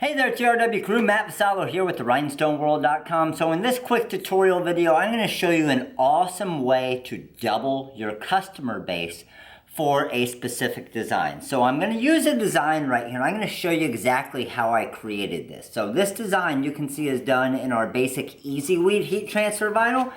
Hey there TRW crew, Matt Vassallo here with the RhinestoneWorld.com. So in this quick tutorial video, I'm going to show you an awesome way to double your customer base for a specific design. So I'm going to use a design right here. I'm going to show you exactly how I created this. So this design you can see is done in our basic Easy Weed heat transfer vinyl.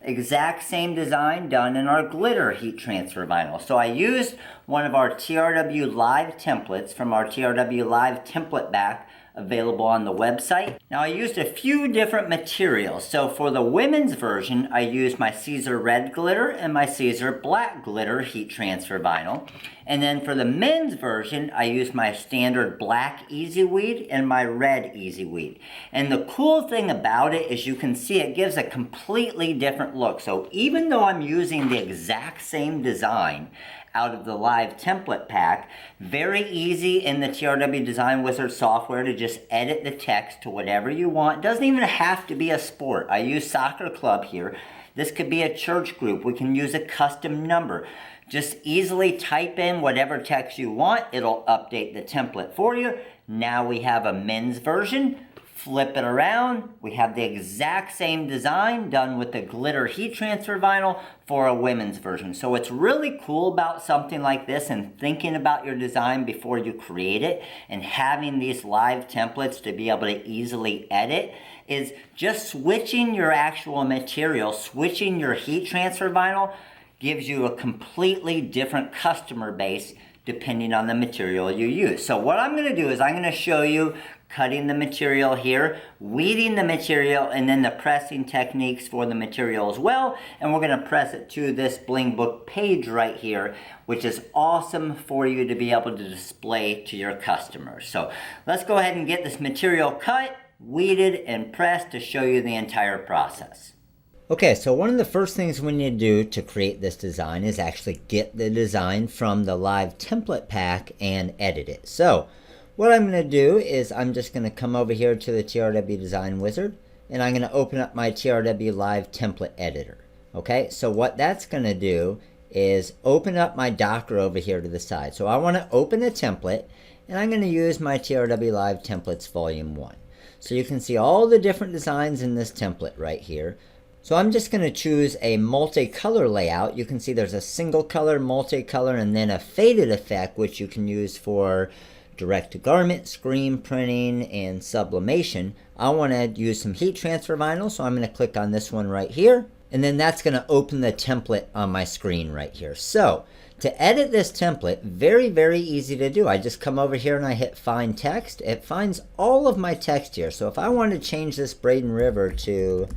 Exact same design done in our glitter heat transfer vinyl. So I used one of our TRW Live templates from our TRW Live template back available on the website. Now I used a few different materials. So for the women's version, I used my Caesar red glitter and my Caesar black glitter heat transfer vinyl. And then for the men's version, I used my standard black Easy Weed and my red Easy Weed. And the cool thing about it is you can see it gives a completely different look. So even though I'm using the exact same design out of the Live template pack, very easy in the TRW Design Wizard software to just edit the text to whatever you want. It doesn't even have to be a sport. I use soccer club here. This could be a church group. We can use a custom number. Just easily type in whatever text you want. It'll update the template for you. Now we have a men's version. Flip it around. We have the exact same design done with the glitter heat transfer vinyl for a women's version. So what's really cool about something like this and thinking about your design before you create it and having these live templates to be able to easily edit is just switching your actual material, switching your heat transfer vinyl gives you a completely different customer base depending on the material you use. So what I'm going to do is I'm going to show you cutting the material here, weeding the material, and then the pressing techniques for the material as well. And we're going to press it to this Bling Book page right here, which is awesome for you to be able to display to your customers. So let's go ahead and get this material cut, weeded, and pressed to show you the entire process. Okay, so one of the first things we need to do to create this design is actually get the design from the Live template pack and edit it. So what I'm going to do is I'm just going to come over here to the TRW Design Wizard and I'm going to open up my TRW Live template editor. Okay, so what that's going to do is open up my Docker over here to the side. So I want to open the template and I'm going to use my TRW Live templates volume 1. So you can see all the different designs in this template right here. So I'm just going to choose a multicolor layout. You can see there's a single color, multicolor, and then a faded effect, which you can use for direct-to-garment, screen printing, and sublimation. I want to use some heat transfer vinyl, so I'm going to click on this one right here. And then that's going to open the template on my screen right here. So to edit this template, very, very easy to do. I just come over here and I hit Find Text. It finds all of my text here. So if I want to change this Braden River to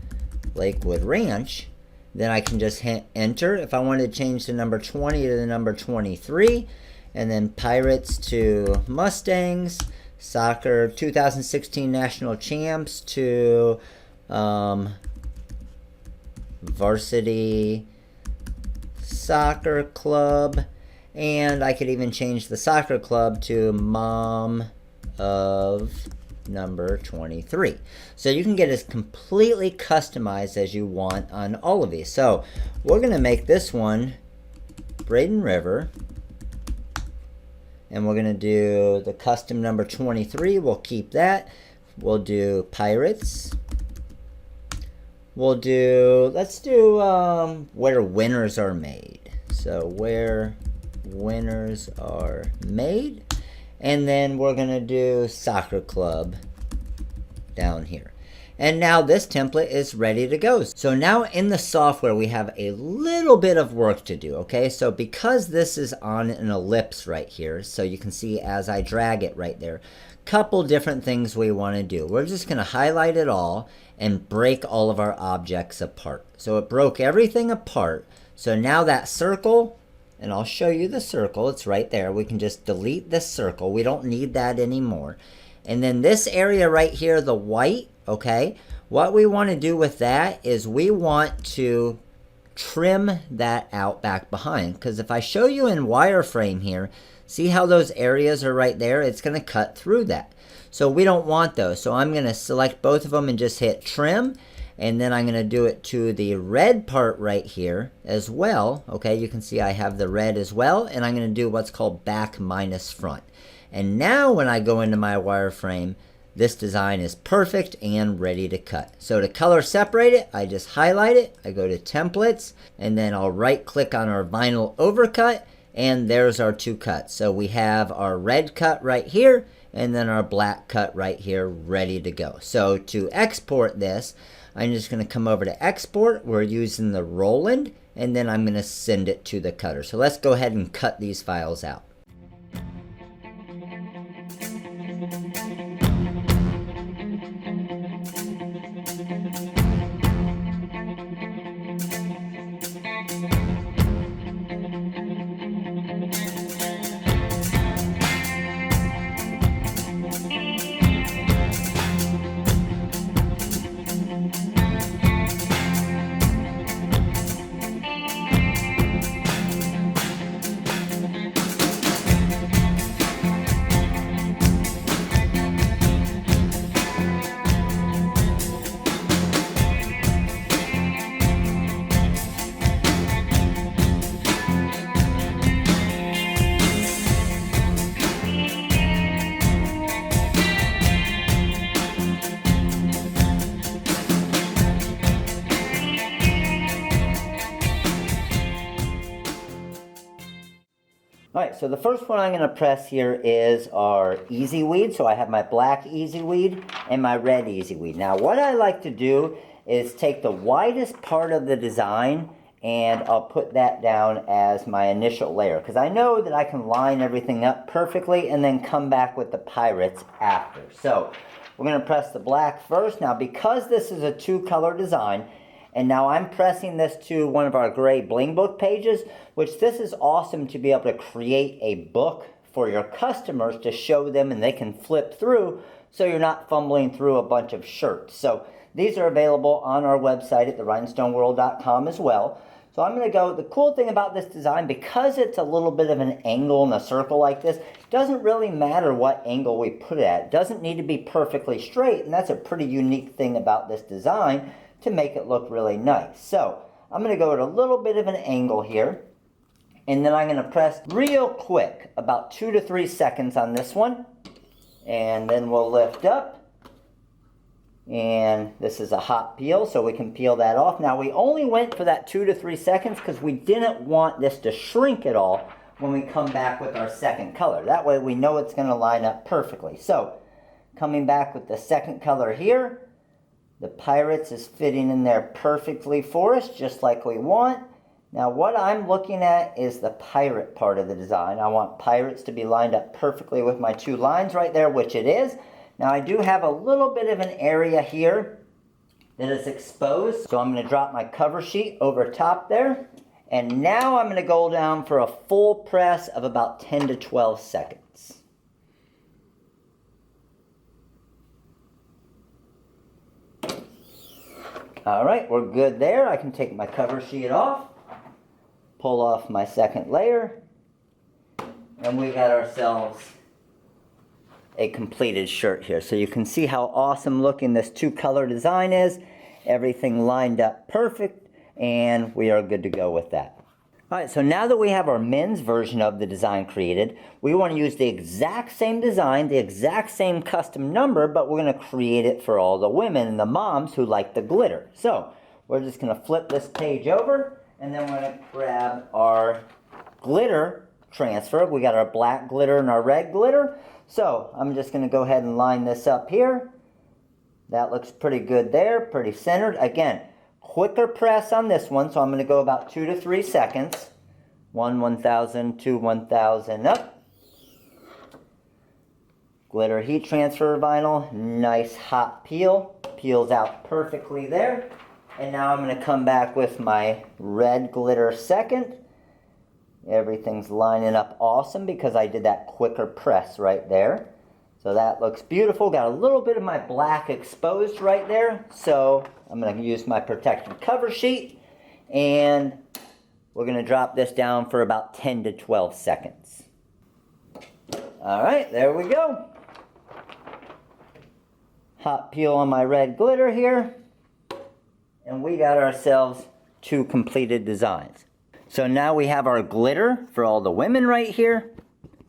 Lakewood Ranch, then I can just hit enter. If I want to change the number 20 to the number 23, and then Pirates to Mustangs, Soccer 2016 National Champs to Varsity Soccer Club, and I could even change the soccer club to Mom of number 23. So you can get as completely customized as you want on all of these. So we're going to make this one Braden River, and we're going to do the custom number 23. We'll keep that. We'll do Pirates. We'll do, let's do where winners are made. So where winners are made. And then we're going to do soccer club down here. And now this template is ready to go. So now in the software, we have a little bit of work to do, okay? So because this is on an ellipse right here, so you can see as I drag it right there, couple different things we want to do. We're just going to highlight it all and break all of our objects apart. So it broke everything apart. So now that circle, and I'll show you the circle, it's right there. We can just delete this circle. We don't need that anymore. And then this area right here, the white, okay, what we want to do with that is we want to trim that out back behind. Because if I show you in wireframe here, see how those areas are right there? It's going to cut through that. So we don't want those. So I'm going to select both of them and just hit trim. And then I'm going to do it to the red part right here as well. Okay, you can see I have the red as well. And I'm going to do what's called back minus front. And now when I go into my wireframe, this design is perfect and ready to cut. So to color separate it, I just highlight it, I go to templates, and then I'll right click on our vinyl overcut, and there's our two cuts. So we have our red cut right here, and then our black cut right here ready to go. So to export this, I'm just going to come over to export. We're using the Roland, and then I'm going to send it to the cutter. So let's go ahead and cut these files out. Alright, so the first one I'm going to press here is our Easy Weed. So I have my black Easy Weed and my red Easy Weed. Now what I like to do is take the widest part of the design and I'll put that down as my initial layer, because I know that I can line everything up perfectly and then come back with the pirates after. So we're going to press the black first. Now because this is a two-color design, and now I'm pressing this to one of our gray bling book pages, which this is awesome to be able to create a book for your customers to show them and they can flip through so you're not fumbling through a bunch of shirts. So these are available on our website at therhinestoneworld.com as well. So I'm going to go, the cool thing about this design, because it's a little bit of an angle in a circle like this, it doesn't really matter what angle we put it at. It doesn't need to be perfectly straight, and that's a pretty unique thing about this design to make it look really nice. So I'm going to go at a little bit of an angle here, and then I'm going to press real quick, about 2 to 3 seconds on this one, and then we'll lift up, and this is a hot peel, so we can peel that off. Now we only went for that 2 to 3 seconds because we didn't want this to shrink at all when we come back with our second color. That way we know it's going to line up perfectly. So coming back with the second color here, the pirates is fitting in there perfectly for us, just like we want. Now what I'm looking at is the pirate part of the design. I want pirates to be lined up perfectly with my two lines right there, which it is. Now I do have a little bit of an area here that is exposed. So I'm going to drop my cover sheet over top there. And now I'm going to go down for a full press of about 10 to 12 seconds. Alright, we're good there. I can take my cover sheet off, pull off my second layer, and we got ourselves a completed shirt here. So you can see how awesome looking this two-color design is. Everything lined up perfect, and we are good to go with that. Alright, so now that we have our men's version of the design created, we want to use the exact same design, the exact same custom number, but we're going to create it for all the women and the moms who like the glitter. So we're just going to flip this page over, and then we're going to grab our glitter transfer. We got our black glitter and our red glitter. So I'm just going to go ahead and line this up here. That looks pretty good there, pretty centered. Again, quicker press on this one, so I'm going to go about 2 to 3 seconds. 1,000, 2, 1,000, up. Glitter heat transfer vinyl, nice hot peel. Peels out perfectly there. And now I'm going to come back with my red glitter second. Everything's lining up awesome because I did that quicker press right there. So that looks beautiful. Got a little bit of my black exposed right there. So I'm going to use my protective cover sheet, and we're going to drop this down for about 10 to 12 seconds. Alright, there we go. Hot peel on my red glitter here. And we got ourselves 2 completed designs. So now we have our glitter for all the women right here,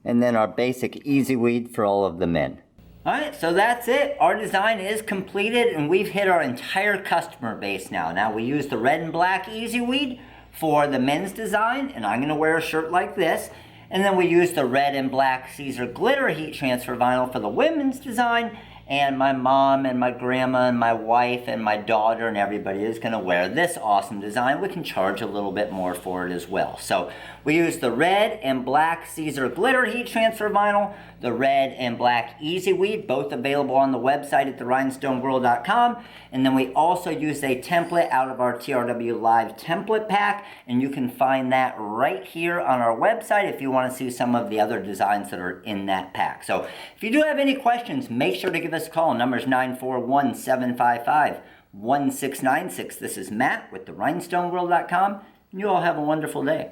and then our basic Easy Weed for all of the men. Alright, so that's it. Our design is completed and we've hit our entire customer base now. Now we use the red and black Easy Weed for the men's design, and I'm going to wear a shirt like this. And then we use the red and black Caesar glitter heat transfer vinyl for the women's design. And my mom and my grandma and my wife and my daughter and everybody is going to wear this awesome design. We can charge a little bit more for it as well. So we use the red and black Caesar glitter heat transfer vinyl, the red and black Easy Weed, both available on the website at therhinestoneworld.com. And then we also use a template out of our TRW Live template pack, and you can find that right here on our website if you want to see some of the other designs that are in that pack. So if you do have any questions, make sure to give us a call. Number's 941-755-1696. This is Matt with therhinestoneworld.com, and you all have a wonderful day.